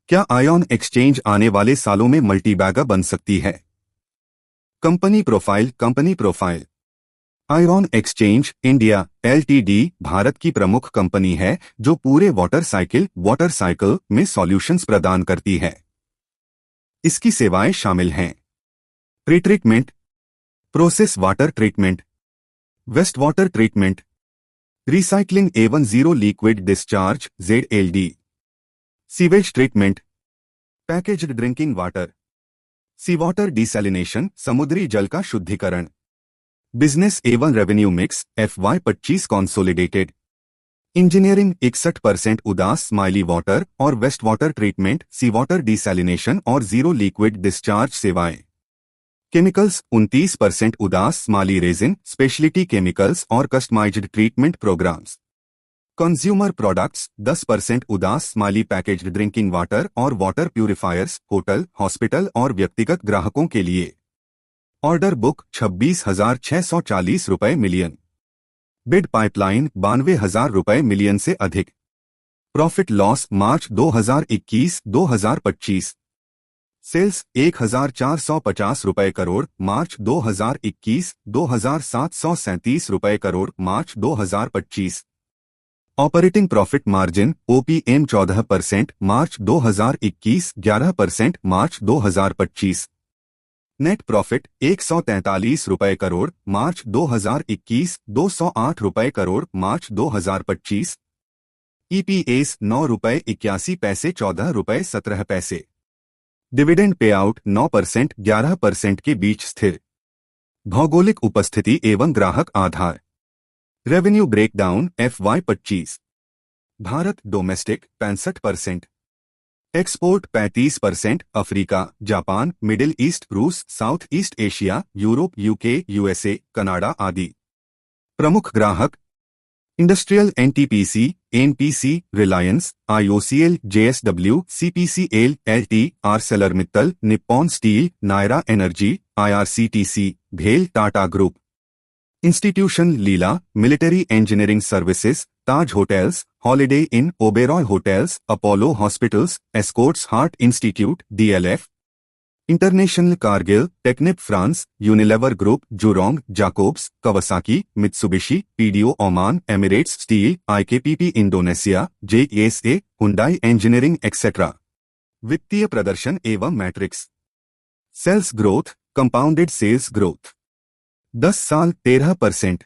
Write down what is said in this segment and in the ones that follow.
क्या ion exchange आने वाले सालों में मल्टीबैगर बन सकती है? Company profile Ion Exchange India LTD Bharat की प्रमुख कंपनी है जो पूरे वाटर साइकिल में सॉल्यूशंस प्रदान करती है। इसकी सेवाएं शामिल हैं pretreatment, process water treatment, waste water treatment, recycling एवं zero liquid discharge ZLD, sewage treatment, packaged drinking water, sea water desalination समुद्री जल का शुद्धिकरण। बिजनेस एवं revenue mix FY25 consolidated engineering 61% उदास स्माइली वाटर और waste water treatment, sea water desalination और zero liquid discharge सेवाएं। केमिकल्स 29% उदास स्माइली रेजिन, स्पेशलिटी केमिकल्स और customised treatment programmes. Consumer products 10% उदास स्माइली पैकेज्ड ड्रिंकिंग वाटर और water purifiers, hotel, hospital और व्यक्तिगत ग्राहकों के लिए। ऑर्डर बुक 26,640 रुपए मिलियन। बिड पाइपलाइन 92,000 रुपए मिलियन से अधिक। प्रॉफिट लॉस मार्च 2021-2025 सेल्स 1,450 रुपए करोड़ मार्च 2021, 2,737 रुपए करोड़ मार्च 2025। ऑपरेटिंग प्रॉफिट मार्जिन OPM 14% मार्च 2021, 11% मार्च 2025। नेट प्रॉफिट 143 रुपए करोड़ मार्च 2021, 208 रुपए करोड़ मार्च 2025। EPS 9 रुपए 81 पैसे 14 रुपए 17 पैसे। डिविडेंड पे आउट 9% 11% के बीच स्थिर। भौगोलिक उपस्थिति एवं ग्राहक आधार। Revenue breakdown FY25 Bharat domestic 65%, export 35%, Africa, Japan, Middle East, रूस, South East Asia, Europe, UK, USA, Canada आदि। प्रमुख ग्राहक industrial NTPC, NPC, Reliance, IOCL, JSW, CPCL, LT, ArcelorMittal, Nippon Steel, Nayara Energy, IRCTC, भेल, Tata group. Institution Leela, Military Engineering Services, Taj Hotels, Holiday Inn, Oberoi Hotels, Apollo Hospitals, Escorts Heart Institute DLF, international Cargill, Technip France, Unilever group, Jurong, Jacobs, Kawasaki, Mitsubishi, PDO Oman, Emirates steel, IKPP Indonesia, JSA, Hyundai engineering etcetera. वित्तीय प्रदर्शन एवं metrics. Sales growth, compounded sales growth 10 साल 13%,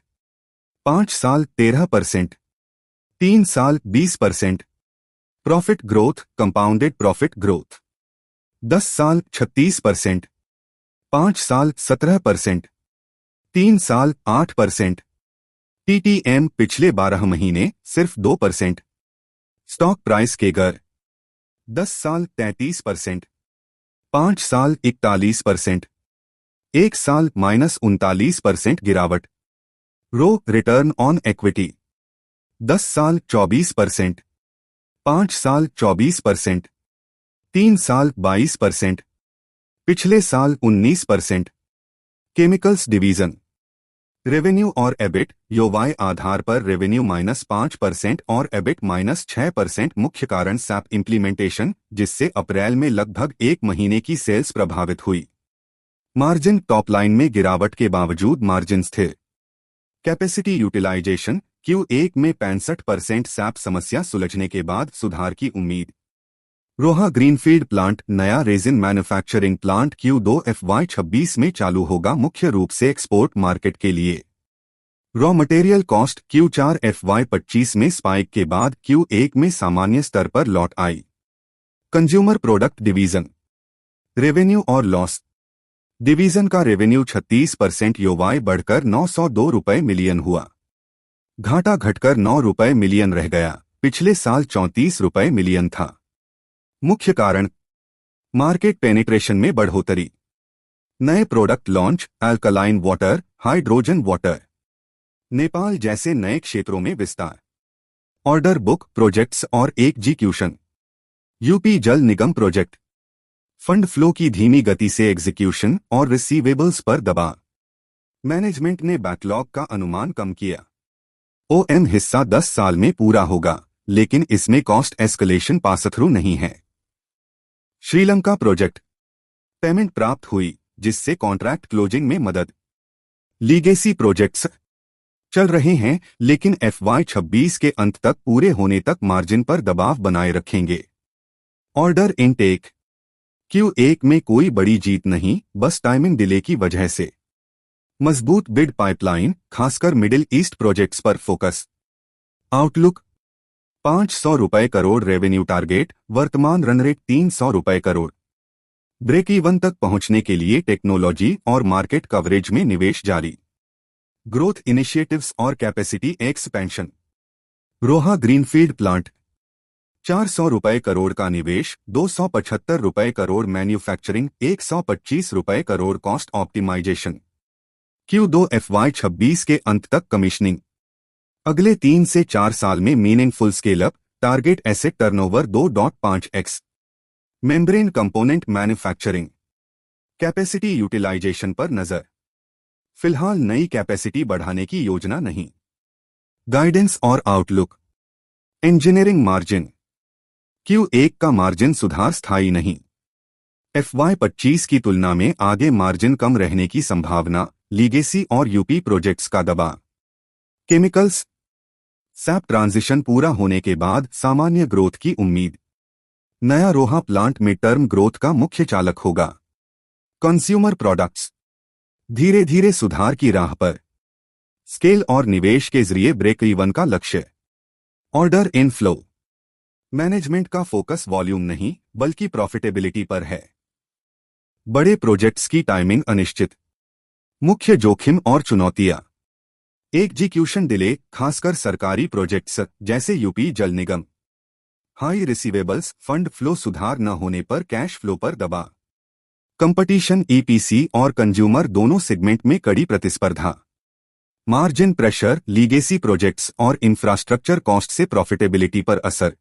5 साल 13%, 3 साल 20%। Profit growth, compounded profit growth 10 साल 36%, 5 साल 17%, 3 साल 8%। TTM पिछले 12 महीने सिर्फ 2%। स्टॉक प्राइस केगर 10 साल 33%, 5 साल 41%, 1 साल -39% गिरावट। रो रिटर्न ऑन इक्विटी 10 साल 24%, 5 साल 24%, 3 साल 22%, पिछले साल 19%। केमिकल्स डिवीजन रेवेन्यू और एबिट YoY आधार पर रेवेन्यू -5% और एबिट -6%। मुख्य कारण SAP इम्प्लीमेंटेशन, जिससे अप्रैल में लगभग 1 महीने की सेल्स प्रभावित हुई। मार्जिन टॉप लाइन में गिरावट के बावजूद मार्जिन स्थिर। कैपेसिटी यूटिलाइजेशन Q1 में 65%। SAP समस्या सुलझने के बाद सुधार की उम्मीद। रोहा ग्रीनफील्ड प्लांट नया resin manufacturing plant Q2 FY26 में चालू होगा, मुख्य रूप से एक्सपोर्ट मार्केट के लिए। Raw material cost Q4 FY25 में स्पाइक के बाद Q1 में सामान्य स्तर पर लौट आई। कंज्यूमर प्रोडक्ट डिवीजन रेवेन्यू और लॉस। डिवीजन का रेवेन्यू 36% YoY बढ़कर 902 रुपए मिलियन हुआ। घाटा घटकर 9 रुपए मिलियन रह गया, पिछले साल 34 रुपए मिलियन था। मुख्य कारण मार्केट पेनिट्रेशन में बढ़ोतरी, नए product launch, alkaline water, hydrogen water, Nepal जैसे नए क्षेत्रों में विस्तार। ऑर्डर बुक, प्रोजेक्ट्स और एग्जीक्यूशन। यूपी जल निगम प्रोजेक्ट फंड फ्लो की धीमी गति से एग्जीक्यूशन और रिसीवेबल्स पर दबाव। मैनेजमेंट ने बैकलॉग का अनुमान कम किया। OM हिस्सा 10 साल में पूरा होगा, लेकिन इसमें कॉस्ट एस्केलेशन पास थ्रू नहीं है। श्रीलंका प्रोजेक्ट पेमेंट प्राप्त हुई, जिससे कॉन्ट्रैक्ट क्लोजिंग में मदद। लीगेसी प्रोजेक्ट्स चल रहे हैं, लेकिन FY26 के अंत तक पूरे होने तक मार्जिन पर दबाव बनाए रखेंगे। ऑर्डर इनटेक Q1 में कोई बड़ी जीत नहीं, बस टाइमिंग डिले की वजह से। मजबूत बिड पाइपलाइन, खासकर मिडिल ईस्ट प्रोजेक्ट्स पर फोकस। आउटलुक 500 रुपए करोड़ रेवेन्यू टारगेट, वर्तमान रन रेट 300 रुपए करोड़। ब्रेक इवन तक पहुंचने के लिए टेक्नोलॉजी और मार्केट कवरेज में निवेश जारी। ग्रोथ इनिशिएटिव्स और कैपेसिटी एक्सपेंशन। रोहा ग्रीनफील्ड प्लांट 400 रुपए करोड़ का निवेश, 275 रुपए करोड़ मैन्युफैक्चरिंग, 125 रुपए crore cost optimisation. Q2 FY26 के अंत तक कमीशनिंग। अगले 3 से 4 साल में meaningful scale up, target asset turnover 2.5x। Membrane component manufacturing capacity utilisation पर नजर। फिलहाल नई कैपेसिटी बढ़ाने की योजना नहीं। गाइडेंस और आउटलुक। इंजीनियरिंग मार्जिन Q1 का मार्जिन सुधार स्थायी नहीं। FY25 की तुलना में आगे मार्जिन कम रहने की संभावना। लीगेसी और यूपी प्रोजेक्ट्स का दबाव। केमिकल्स सैप ट्रांजिशन पूरा होने के बाद सामान्य ग्रोथ की उम्मीद। नया रोहा प्लांट मिड टर्म ग्रोथ का मुख्य चालक होगा। कंज्यूमर प्रोडक्ट्स धीरे धीरे सुधार की राह पर। स्केल और निवेश के जरिए ब्रेक इवन का लक्ष्य। ऑर्डर इनफ्लो मैनेजमेंट का फोकस वॉल्यूम नहीं, बल्कि प्रॉफिटेबिलिटी पर है। बड़े प्रोजेक्ट्स की टाइमिंग अनिश्चित। मुख्य जोखिम और चुनौतियां। एग्जीक्यूशन डिले, खासकर सरकारी प्रोजेक्ट्स जैसे यूपी जल निगम। हाई रिसीवेबल्स, फंड फ्लो सुधार न होने पर कैश फ्लो पर दबाव। कंपटीशन EPC और कंज्यूमर दोनों सेगमेंट में कड़ी प्रतिस्पर्धा। मार्जिन प्रेशर, लीगेसी प्रोजेक्ट्स और इंफ्रास्ट्रक्चर कॉस्ट से प्रॉफिटेबिलिटी पर असर।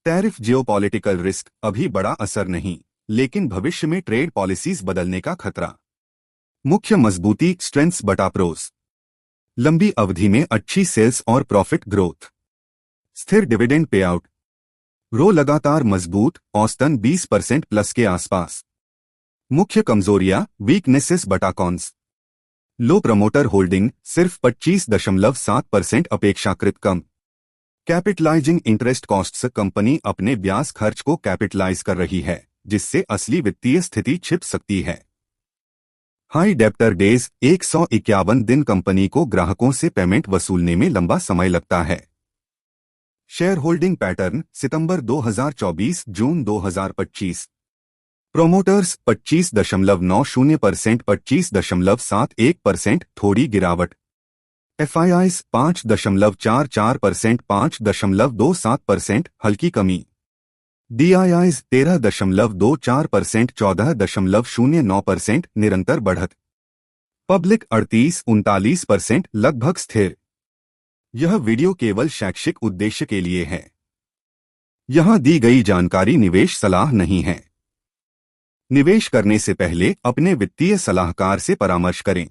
टैरिफ जियोपॉलिटिकल रिस्क, अभी बड़ा असर नहीं, लेकिन भविष्य में ट्रेड पॉलिसीज बदलने का खतरा। मुख्य मजबूती, स्ट्रेंथ्स बटा प्रोस। लंबी अवधि में अच्छी सेल्स और प्रॉफिट ग्रोथ। स्थिर डिविडेंड पे आउट। रो लगातार मजबूत, औसतन 20% प्लस के आसपास। मुख्य कमजोरियां, वीकनेसेस बटा कॉन्स। लो प्रमोटर होल्डिंग, सिर्फ 25.7% अपेक्षाकृत कम। कैपिटलाइजिंग इंटरेस्ट कॉस्ट्स, कंपनी अपने ब्याज खर्च को कैपिटलाइज कर रही है, जिससे असली वित्तीय स्थिति छिप सकती है। हाई डेप्टर डेज, 151 दिन कंपनी को ग्राहकों से पेमेंट वसूलने में लंबा समय लगता है। शेयर होल्डिंग पैटर्न, सितंबर 2024 जून 2025। प्रोमोटर्स 25.90%, 25.71%, थोड़ी गिरावट। FIIs 5.44%, 5.27%, हल्की कमी। DIIs 13.24%, 14.09%, निरंतर बढ़त। पब्लिक 38-39%, लगभग स्थिर। यह वीडियो केवल शैक्षिक उद्देश्य के लिए है। यहां दी गई जानकारी निवेश सलाह नहीं है। निवेश करने से पहले अपने वित्तीय सलाहकार से परामर्श करें।